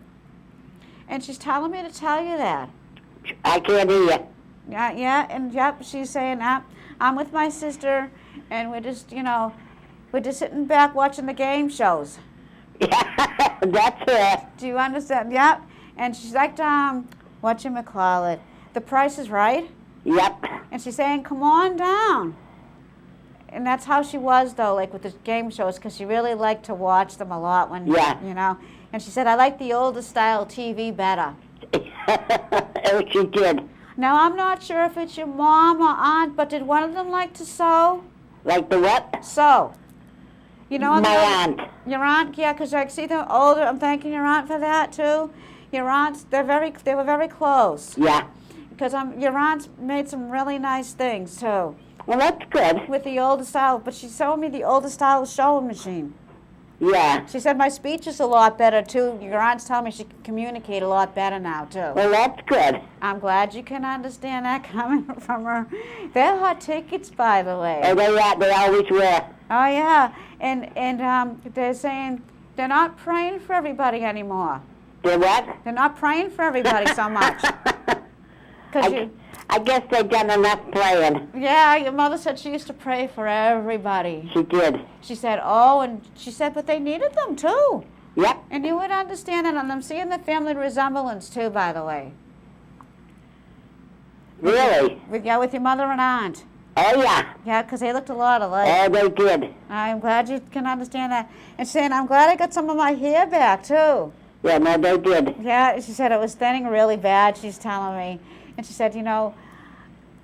And she's telling me to tell you that. I can't hear you. Yeah, and yep, she's saying, I'm with my sister, and we're just, we're just sitting back watching the game shows. Yeah, that's her. Do you understand? Yep. And she's like, whatchamacallit, The Price is Right? Yep. And she's saying, come on down. And that's how she was, though, like with the game shows, because she really liked to watch them a lot when, Yeah. And she said, I like the older style TV better. Oh, she did. Now, I'm not sure if it's your mom or aunt, but did one of them like to sew? Like the what? Sew. My aunt. Your aunt, yeah, because I see them older. I'm thanking your aunt for that, too. Your aunts, they were very close. Yeah. Because your aunt's made some really nice things, too. Well, that's good. With the older style, but she showed me the older style sewing machine. Yeah. She said my speech is a lot better, too. Your aunt's telling me she can communicate a lot better now, too. Well, that's good. I'm glad you can understand that coming from her. They're hot tickets, by the way. Oh, they always were. Oh, yeah. And they're saying they're not praying for everybody anymore. They what? They're not praying for everybody so much. I guess they've done enough praying. Yeah, your mother said she used to pray for everybody. She did. She said, but they needed them, too. Yep. And you would understand that, and I'm seeing the family resemblance, too, by the way. Really? With your mother and aunt. Oh, yeah. Yeah, because they looked a lot alike. Oh, they did. I'm glad you can understand that. And saying, I'm glad I got some of my hair back, too. Yeah, no, they did. Yeah, she said it was thinning really bad, she's telling me. And she said, you know,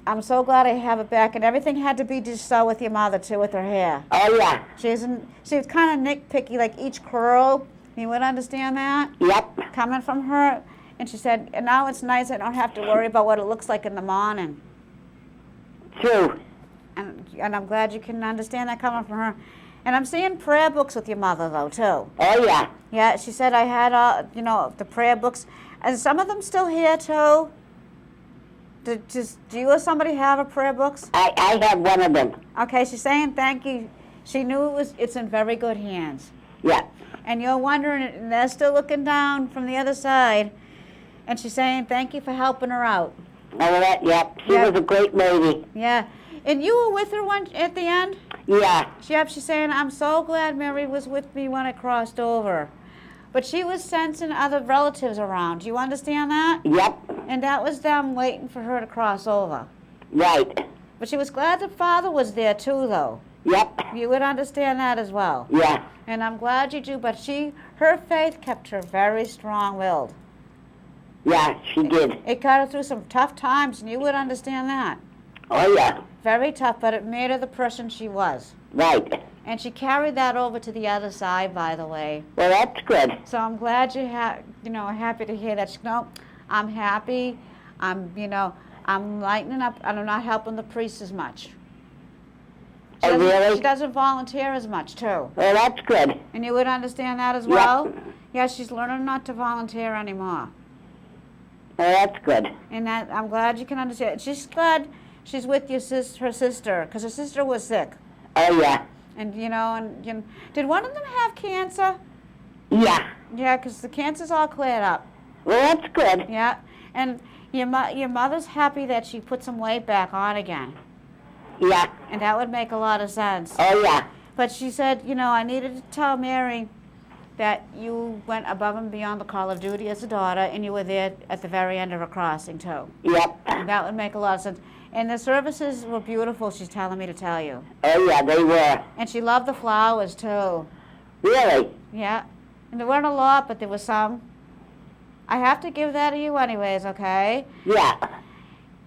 I'm so glad I have it back. And everything had to be just so with your mother, too, with her hair. Oh, yeah. She was kind of nitpicky, like each curl. You would understand that? Yep. Coming from her. And she said, and now it's nice, I don't have to worry about what it looks like in the morning. True. And I'm glad you can understand that coming from her. And I'm seeing prayer books with your mother, though, too. Oh, yeah. Yeah, she said I had, you know, the prayer books. And some of them still here, too. Do you or somebody have a prayer books? I have one of them. Okay, she's saying thank you. She knew it's in very good hands. Yeah. And you're wondering, and they're still looking down from the other side. And she's saying thank you for helping her out. Oh, that, yep. She Yeah. was a great lady. Yeah. And you were with her at the end? Yeah. Yep, she's saying, I'm so glad Mary was with me when I crossed over. But she was sensing other relatives around. Do you understand that? Yep. And that was them waiting for her to cross over. Right. But she was glad the father was there too, though. Yep. You would understand that as well. Yeah. And I'm glad you do, but her faith kept her very strong-willed. Yeah, she did. It got her through some tough times, and you would understand that. Oh, yeah. Very tough, but it made her the person she was. Right. And she carried that over to the other side, by the way. Well, that's good. So I'm glad happy to hear that. No, I'm happy. I'm lightening up, and I'm not helping the priest as much. Oh, really? She doesn't volunteer as much, too. Well, that's good. And you would understand that as Yep. well? Yeah, she's learning not to volunteer anymore. Well, that's good. And that I'm glad you can understand. She's glad she's with her sister, because her sister was sick. Oh, yeah. And, did one of them have cancer? Yeah. Yeah, because the cancer's all cleared up. Well, that's good. Yeah. And your mother's happy that she put some weight back on again. Yeah. And that would make a lot of sense. Oh, yeah. But she said, I needed to tell Mary that you went above and beyond the call of duty as a daughter, and you were there at the very end of her crossing, too. Yep. And that would make a lot of sense. And the services were beautiful, she's telling me to tell you. Oh, yeah, they were. And she loved the flowers, too. Really? Yeah. And there weren't a lot, but there was some. I have to give that to you anyways, okay? Yeah.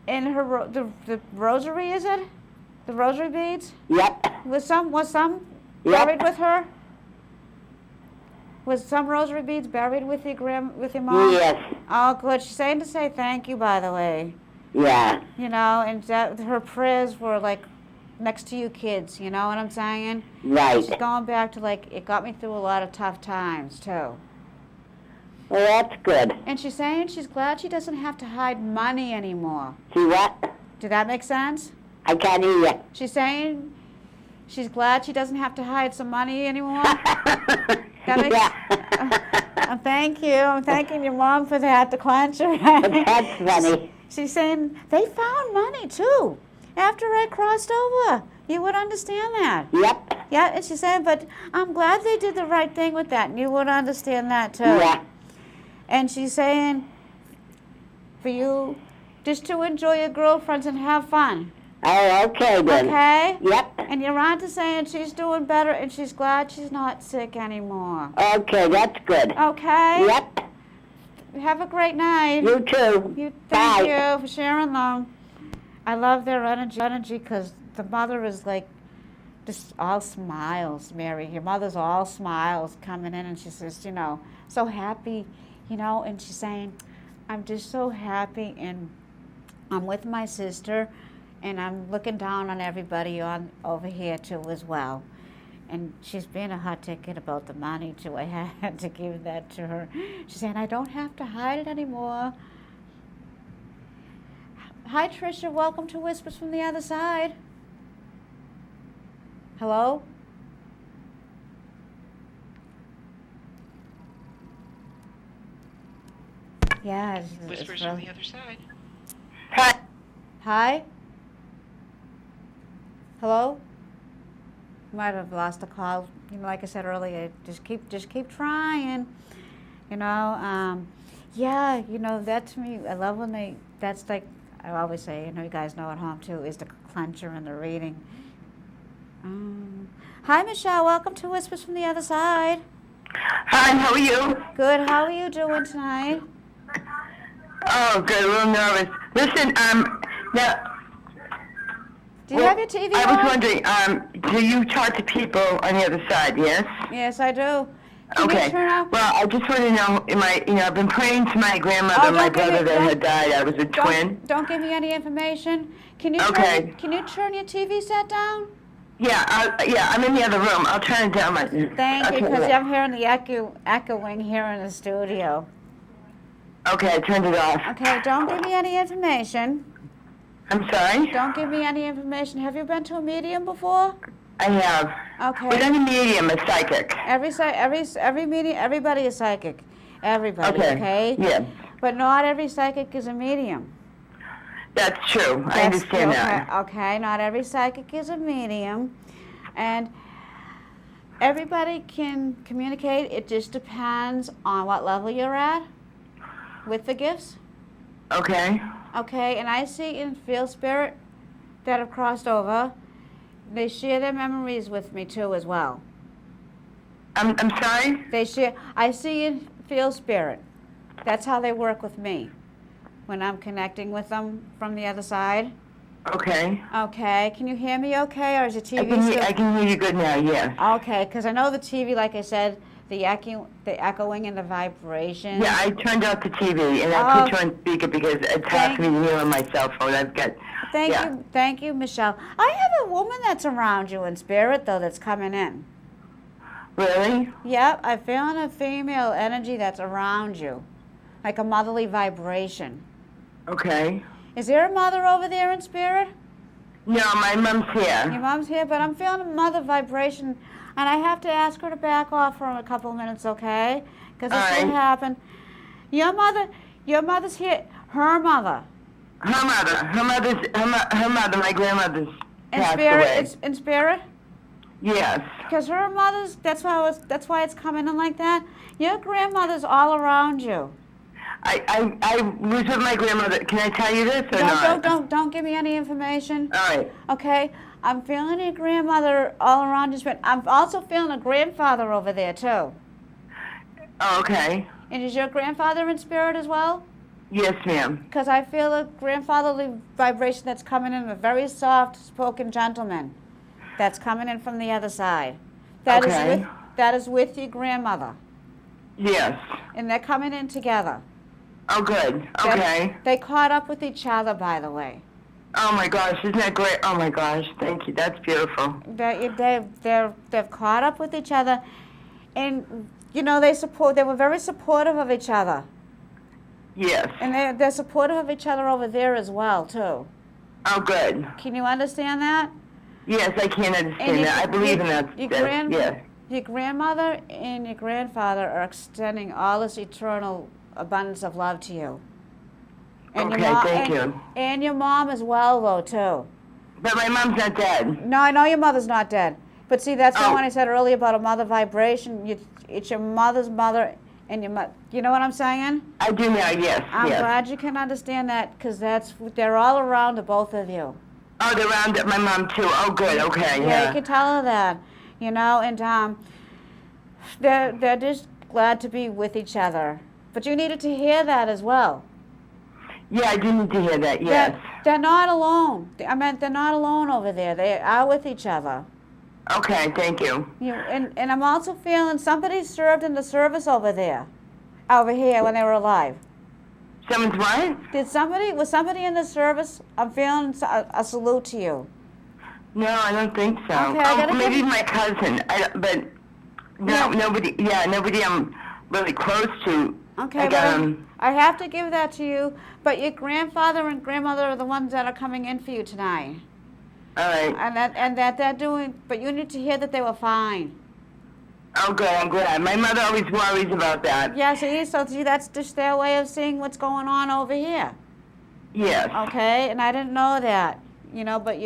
And her the rosary, is it? The rosary beads? Yep. Was some Yep. buried with her? Was some rosary beads buried with your mom? Yes. Oh, good. She's saying to say thank you, by the way. Yeah. And that her prayers were like next to you kids. You know what I'm saying? Right. She's going back to it got me through a lot of tough times too. Well, that's good. And she's saying she's glad she doesn't have to hide money anymore. See what? Did that make sense? I can't hear you. She's saying she's glad she doesn't have to hide some money anymore. Thank you. I'm thanking your mom for that, the cleanser. That's funny. She's saying they found money too after I crossed over. You would understand that. Yep. Yeah, and she's saying, but I'm glad they did the right thing with that, and you would understand that too. Yeah. And she's saying for you just to enjoy your girlfriends and have fun. Oh, okay then. Okay? Yep. And your aunt is saying she's doing better and she's glad she's not sick anymore. Okay, that's good. Okay? Yep. Have a great night. You too. Thank Bye. you for sharing them. I love their energy because the mother is like just all smiles, Mary. Your mother's all smiles coming in and she says, so happy, and she's saying, I'm just so happy and I'm with my sister and I'm looking down on everybody over here too as well. And she's being a hot ticket about the money too. I had to give that to her. She's saying, I don't have to hide it anymore. Hi, Tricia. Welcome to Whispers from the Other Side. Hello? Yeah. Whispers from the Other Side. Hi? Hello? Might have lost a call. Like I said earlier, just keep trying. Yeah, that to me, I love when that's like, I always say, you guys know at home too, is the clencher and the reading. Hi, Michelle. Welcome to Whispers from the Other Side. Hi, how are you? Good. How are you doing tonight? Oh, good. A little nervous. Listen, now, Do you have your TV I on? was wondering, do you talk to people on the other side? Yes. Yes, I do. Can Okay. you turn off? Well, I just want to know, I've been praying to my grandmother Oh, and my don't give me- brother that don't- had died. I was a twin. Don't give me any information. Can you Okay. can you turn your TV set down? Yeah, I'm in the other room. I'll turn it down. Thank you, Okay, because look. I'm hearing the echoing here in the studio. Okay, I turned it off. Okay, don't give me any information. I'm sorry? Don't give me any information. Have you been to a medium before? I have. Okay. But I'm a medium, a psychic. Every medium, everybody is psychic. Everybody, okay? Yeah, But not every psychic is a medium. that's true. I understand that. Okay, not every psychic is a medium. And everybody can communicate. It just depends on what level you're at with the gifts. Okay. Okay, and I see and feel spirit that have crossed over. They share their memories with me too as well. I'm sorry? They share. I see and feel spirit. That's how they work with me when I'm connecting with them from the other side. Okay. Okay, can you hear me okay, or is the TV I can hear you good now, yes. Okay, because I know the TV, like I said, the echoing and the vibration. Yeah, I turned off the TV and I put you on speaker because it's hard for me to hear on my cell phone. I've got... Thank you, Michelle. I have a woman that's around you in spirit, though, that's coming in. Really? Yep, I'm feeling a female energy that's around you, like a motherly vibration. Okay. Is there a mother over there in spirit? No, my mom's Your here. mom's here, but I'm feeling a mother vibration, and I have to ask her to back off for a couple of minutes, okay? Because this All will right. happen. Your mother's here. Her mother. Her mother, my grandmother's In passed spirit, away. it's in spirit. Yes. Because her mother's. That's why it's coming in like that. Your grandmother's all around you. I was with my grandmother. Can I tell you this or not? Don't give me any information. All right. Okay, I'm feeling your grandmother all around you. I'm also feeling a grandfather over there too. Oh, okay. And is your grandfather in spirit as well? Yes, ma'am. Because I feel a grandfatherly vibration that's coming in, a very soft-spoken gentleman that's coming in from the other side. That is with your grandmother, Yes. and they're coming in together. Oh, good. Okay. They caught up with each other, by the way. Oh my gosh, isn't that great? Oh my gosh, thank you. That's beautiful. They've caught up with each other, and you know they were very supportive of each other, Yes. and they're supportive of each other over there as well too. Oh, good. Can you understand that? Yes, I can And understand that. I believe in that. Yeah. Your grandmother and your grandfather are extending all this eternal abundance of love to you. And Okay, thank you. And your mom as well, though, too. But my mom's not dead. No, I know your mother's not dead. But see, that's why Oh. when I said earlier about a mother vibration, it's your mother's mother and your mother. You know what I'm saying? I do now, yes. I'm yes. glad you can understand that, because they're all around the both of you. Oh, they're around my mom too. Oh, good. Okay, Yeah, yeah. you can tell her that, you know, and they're just glad to be with each other. But you needed to hear that as well. Yeah, I do need to hear that, yes. They're not alone. I meant they're not alone over there. They are with each other. Okay, thank you. And I'm also feeling somebody served in the service over here when they were alive. Someone's what? Was somebody in the service? I'm feeling a salute to you. No, I don't think so. Okay, I gotta maybe give- my cousin. But no, Yeah. nobody. Yeah, nobody I'm really close to. Okay, but I have to give that to you. But your grandfather and grandmother are the ones that are coming in for you tonight. All right. And that they're doing. But you need to hear that they were fine. Oh, good. I'm glad. My mother always worries about that. Yeah, see, that's just their way of seeing what's going on over here. Yes. Okay, and I didn't know that, you know, but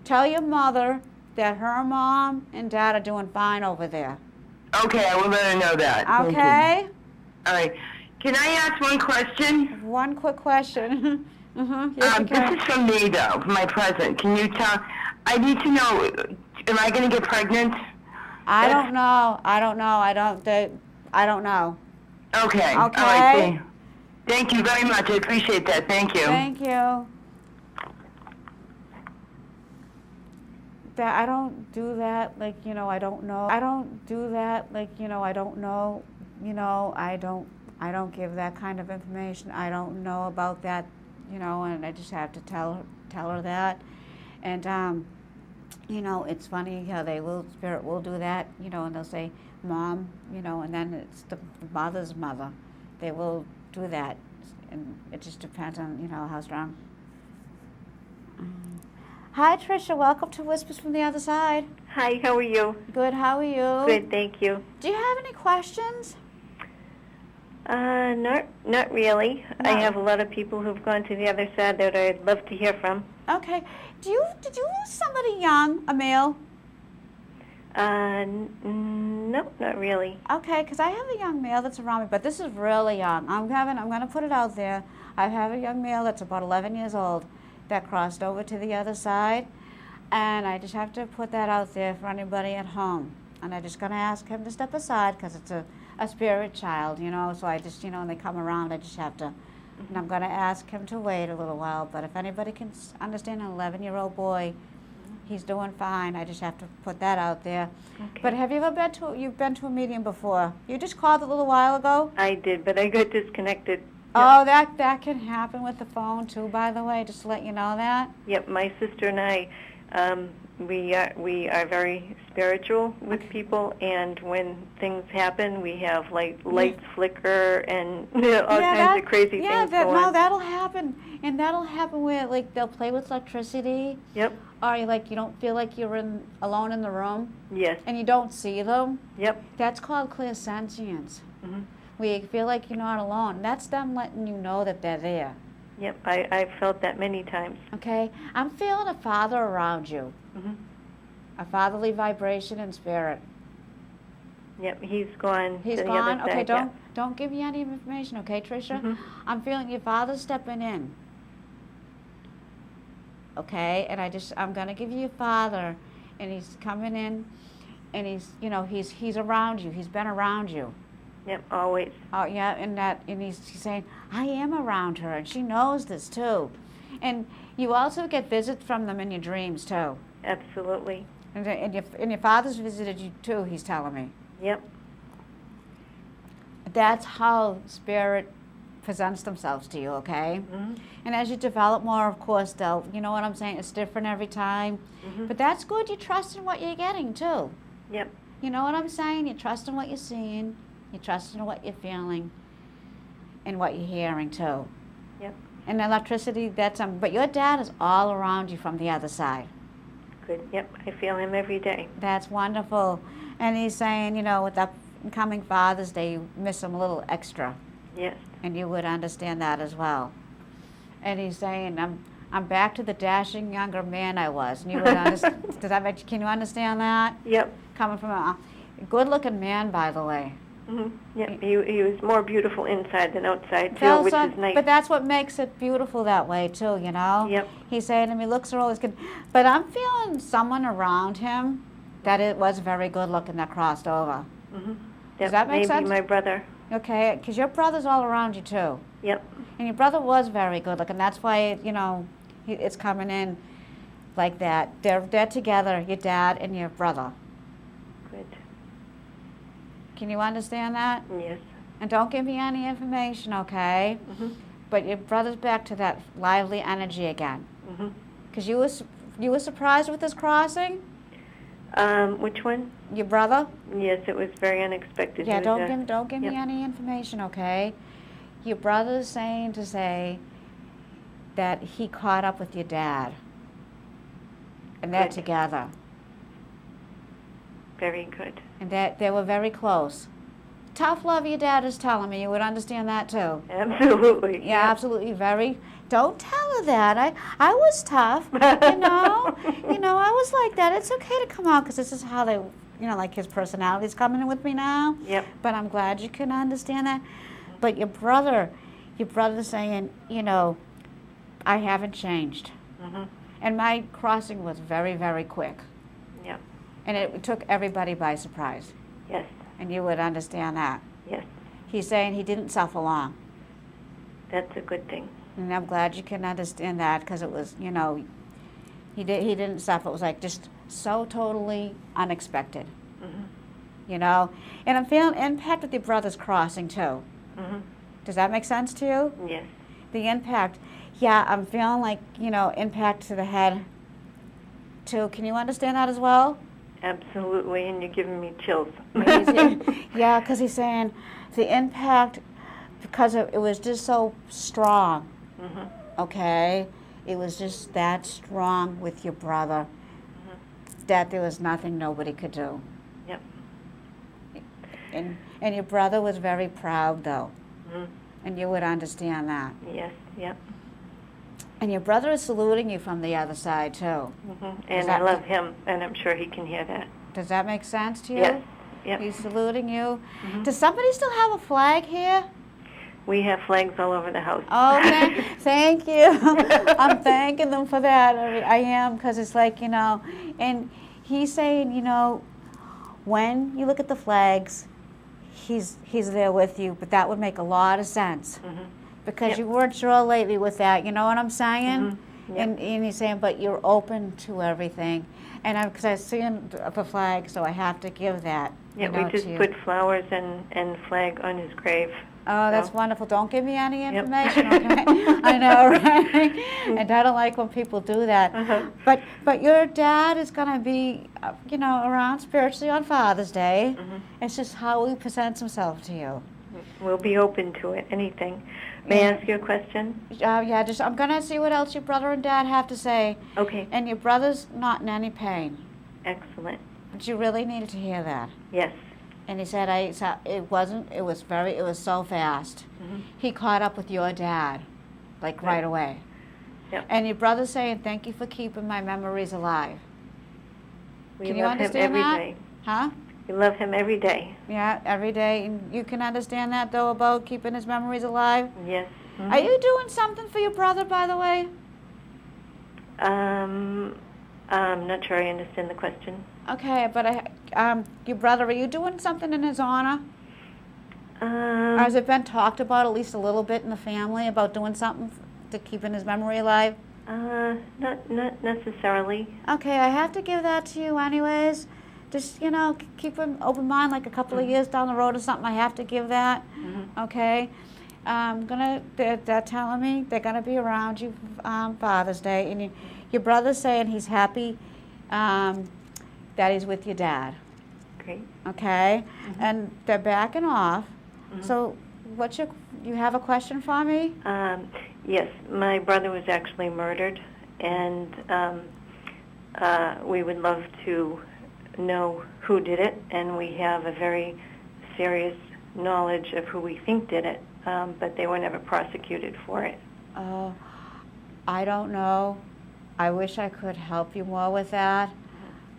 tell your mother that her mom and dad are doing fine over there. Okay, I will let her know that. Thank you. Okay? All right. Can I ask one question? One quick question. Yes, you This can. is from me, though, for my present. Can you tell? I need to know, am I going to get pregnant? I don't know. I don't know. I don't know. Okay. All Okay. right. Thank you very much. I appreciate that. Thank you. Thank you. That I don't do that, like, I don't know. I don't do that, like, I don't know. I don't give that kind of information. I don't know about that, and I just have to tell her that. And it's funny how spirit will do that, and they'll say, Mom, and then it's the mother's mother. They will do that, and it just depends on, how strong. Hi, Tricia. Welcome to Whispers from the Other Side. Hi, how are you? Good. How are you? Good, thank you. Do you have any questions? Not really. No. I have a lot of people who've gone to the other side that I'd love to hear from. Okay. Did you lose somebody young, a male? No, not really. Okay, because I have a young male that's around me, but this is really young. I'm going to put it out there. I have a young male that's about 11 years old that crossed over to the other side, and I just have to put that out there for anybody at home. And I'm just going to ask him to step aside because it's a spirit child, so I just, when they come around, I just have to, and I'm going to ask him to wait a little while. But if anybody can understand an 11-year-old boy, he's doing fine. I just have to put that out there. Okay. But have you ever you've been to a medium before? You just called a little while ago? I did, but I got disconnected. Oh, that can happen with the phone too, by the way, just to let you know that. Yep, my sister and I, we are very spiritual with people, and when things happen, we have like lights flicker and all kinds of crazy things going on. That'll happen, and that'll happen where like they'll play with electricity. Yep. Or you don't feel like you're alone in the room. Yes. And you don't see them. Yep. That's called clairsentience. Mhm. Where you feel like you're not alone. That's them letting you know that they're there. Yep. I've felt that many times. Okay? I'm feeling a father around you. Mhm. A fatherly vibration and spirit. Yep. He's gone. He's to the gone? Other side, Okay, don't give me any information, okay, Tricia? Mhm. I'm feeling your father stepping in. Okay? And I'm gonna give you your father, and he's coming in, and he's around you. He's been around you. Yep. Always. Oh yeah, and he's saying, I am around her, and she knows this too. And you also get visits from them in your dreams too. Absolutely. And your father's visited you too, he's telling me. Yep. That's how spirit presents themselves to you, okay? Mhm. And as you develop more, of course, they'll, you know what I'm saying, it's different every time. Mhm. But that's good, you trust in what you're getting too. Yep. You know what I'm saying? You trust in what you're seeing, you trust in what you're feeling, and what you're hearing too. Yep. And electricity, but your dad is all around you from the other side. Good. Yep. I feel him every day. That's wonderful. And he's saying, with the coming Father's Day, you miss him a little extra. Yes. And you would understand that as well. And he's saying, I'm back to the dashing younger man I was. And you would understand. Can you understand that? Yep. Coming from a good-looking man, by the way. Mhm. Yep. He was more beautiful inside than outside too, which is nice. But that's what makes it beautiful that way too, Yep. He's saying to me, looks are always good. But I'm feeling someone around him that it was very good looking that crossed over. Mhm. Does that make maybe sense? my brother. Okay, because your brother's all around you too. Yep. And your brother was very good looking. That's why, it's coming in like that. They're together, your dad and your brother. Good. Can you understand that? Yes. And don't give me any information, okay? Mhm. But your brother's back to that lively energy again. Mhm. Because you were surprised with this crossing? Which one? Your brother? Yes, it was very unexpected. Yeah, He was, don't give me yep. any information, okay? Your brother's saying to say that he caught up with your dad. And they're Good. together. Very good. And that they were very close. Tough love your dad is telling me. You would understand that too. Absolutely. Yeah, absolutely. Very. Don't tell her that. I was tough. I was like that. It's okay to come out because this is how they, like his personality's coming in with me now. Yep. But I'm glad you can understand that. But your brother's saying, I haven't changed. Mhm. And my crossing was very, very quick. Yep. And it took everybody by surprise. Yes. And you would understand that. Yes. He's saying he didn't suffer long. That's a good thing. And I'm glad you can understand that, because it was, you know, he didn't suffer. It was like just so totally unexpected. Mhm. You know? And I'm feeling impact with your brother's crossing too. Mhm. Does that make sense to you? Yes. The impact. Yeah, I'm feeling like, you know, impact to the head too. Can you understand that as well? Absolutely, and you're giving me chills. Yeah, because he's saying the impact, because it was just so strong, Mhm. okay? It was just that strong with your brother that there was nothing nobody could do. Yep. And your brother was very proud, though, Mhm. and you would understand that. Yes. Yep. And your brother is saluting you from the other side, too. Mhm. And I love him, and I'm sure he can hear that. Does that make sense to you? Yes. Yep. He's saluting you. Mhm. Does somebody still have a flag here? We have flags all over the house. Oh, thank you. I'm thanking them for that. I am, because it's like, you know, and he's saying, you know, when you look at the flags, he's there with you, but that would make a lot of sense. Mhm. Because Yep. you weren't sure lately with that, you know what I'm saying? Mhm. Yep. And he's saying, but you're open to everything. And because I see the flag, so I have to give that. Yeah, you know, we just to you. put flowers and flag on his grave. Oh, that's So- wonderful. Don't give me any Yep. information, okay? I know, right? And I don't like when people do that. Uh-huh. But your dad is going to be, you know, around spiritually on Father's Day. Mhm. It's just how he presents himself to you. We'll be open to it, anything. May I ask you a question? Yeah, just I'm going to see what else your brother and dad have to say. Okay, And your brother's not in any pain. excellent. But you really needed to hear that. Yes. And he said, it was so fast. Mhm. He caught up with your dad, like right away. Yep. And your brother's saying, thank you for keeping my memories alive. We Can you love him understand every that? day. Huh? We love him every day. Yeah, every day. And you can understand that, though, about keeping his memories alive? Yes. Mhm. Are you doing something for your brother, by the way? I'm not sure I understand the question. Okay, but your brother, are you doing something in his honor? Or has it been talked about at least a little bit in the family about doing something to keeping his memory alive? Not necessarily. Okay, I have to give that to you anyways. Just, you know, keep an open mind, like a couple of years down the road or something, I have to give that. Mhm. Okay? They're telling me they're gonna be around you Father's Day, and your brother's saying he's happy that he's with your dad. Great. Okay? And they're backing off. Mhm. So you have a question for me? Yes, my brother was actually murdered, and we would love to know who did it, and we have a very serious knowledge of who we think did it, but they were never prosecuted for it. Oh, I don't know. I wish I could help you more with that.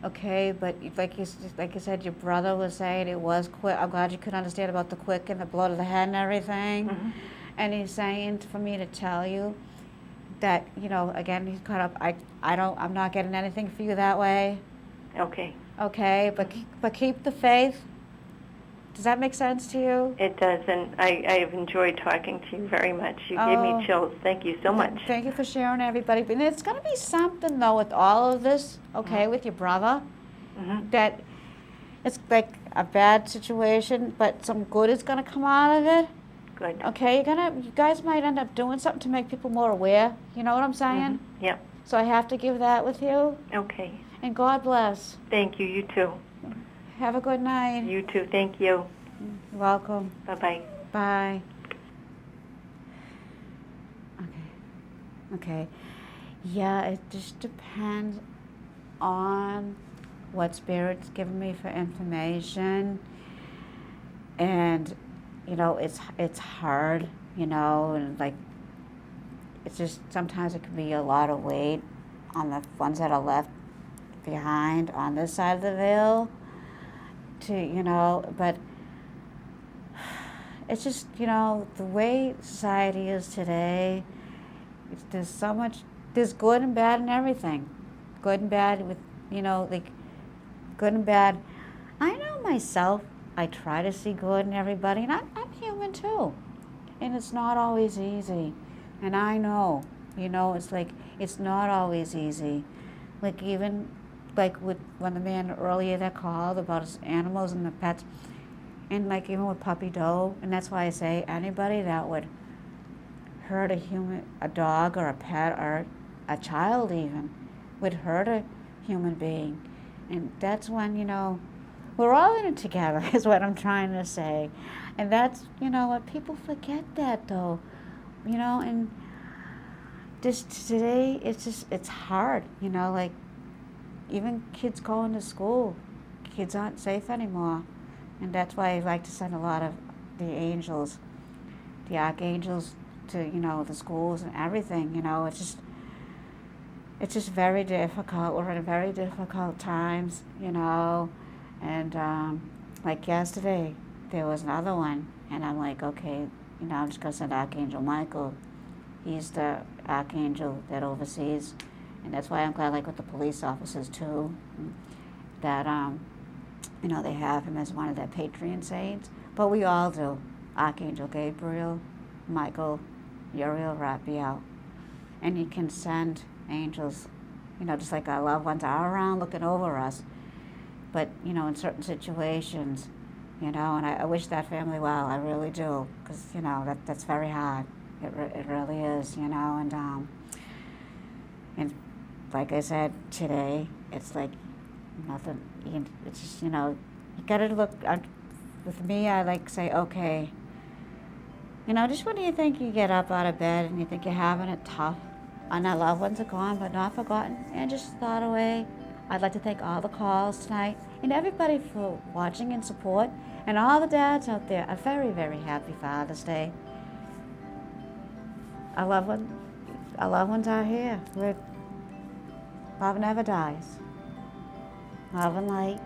Okay, but like you said, your brother was saying it was quick. I'm glad you could understand about the quick and the blow to the head and everything. Mhm. And he's saying for me to tell you that, you know, again, he's caught up. I'm not getting anything for you that way. Okay. Okay, but keep the faith. Does that make sense to you? It does, and I've enjoyed talking to you very much. You gave Oh. me chills. Thank you so much. Thank you for sharing, everybody. But it's going to be something, though, with all of this, okay, with your brother, Mhm. that it's like a bad situation, but some good is going to come out of it. Good. Okay, you guys might end up doing something to make people more aware. You know what I'm saying? Mhm. Yep. So I have to give that with you. Okay. And God bless. Thank you. You too. Have a good night. You too. Thank you. You're welcome. Bye-bye. Bye. Okay. Yeah, it just depends on what Spirit's given me for information. And, you know, it's hard, you know, and like, it's just, sometimes it can be a lot of weight on the ones that are left behind on this side of the veil to, you know, but it's just, you know, the way society is today, there's so much, there's good and bad in everything. Good and bad with, you know, like, good and bad. I know myself, I try to see good in everybody, and I'm human too. And it's not always easy. And I know, it's like, it's not always easy. Like even, like with when the man earlier that called about his animals and the pets, and like even with Puppy Doe, and that's why I say anybody that would hurt a dog or a pet or a child even, would hurt a human being. And that's when, we're all in it together is what I'm trying to say. And that's, what people forget that though, and just today it's hard, like even kids going to school, kids aren't safe anymore. And that's why I like to send a lot of the angels, the archangels to, the schools and everything, it's just very difficult. We're in very difficult times, and like yesterday, there was another one, and I'm like, okay, I'm just going to send Archangel Michael. He's the archangel that oversees, and that's why I'm glad, like with the police officers too, that, they have him as one of their patron saints, but we all do. Archangel Gabriel, Michael, Uriel, Raphael, and he can send angels, just like our loved ones are around looking over us. But, in certain situations, and I wish that family well, I really do, because, that's very hard. It really is, and like I said today, it's like nothing, it's just, you gotta look, with me, I like say, okay, just when you think you get up out of bed and you think you're having it tough, and our loved ones are gone but not forgotten and just thought away. I'd like to thank all the calls tonight and everybody for watching and support, and all the dads out there. A very, very happy Father's Day. Our loved ones are here. Love never dies. Love and light.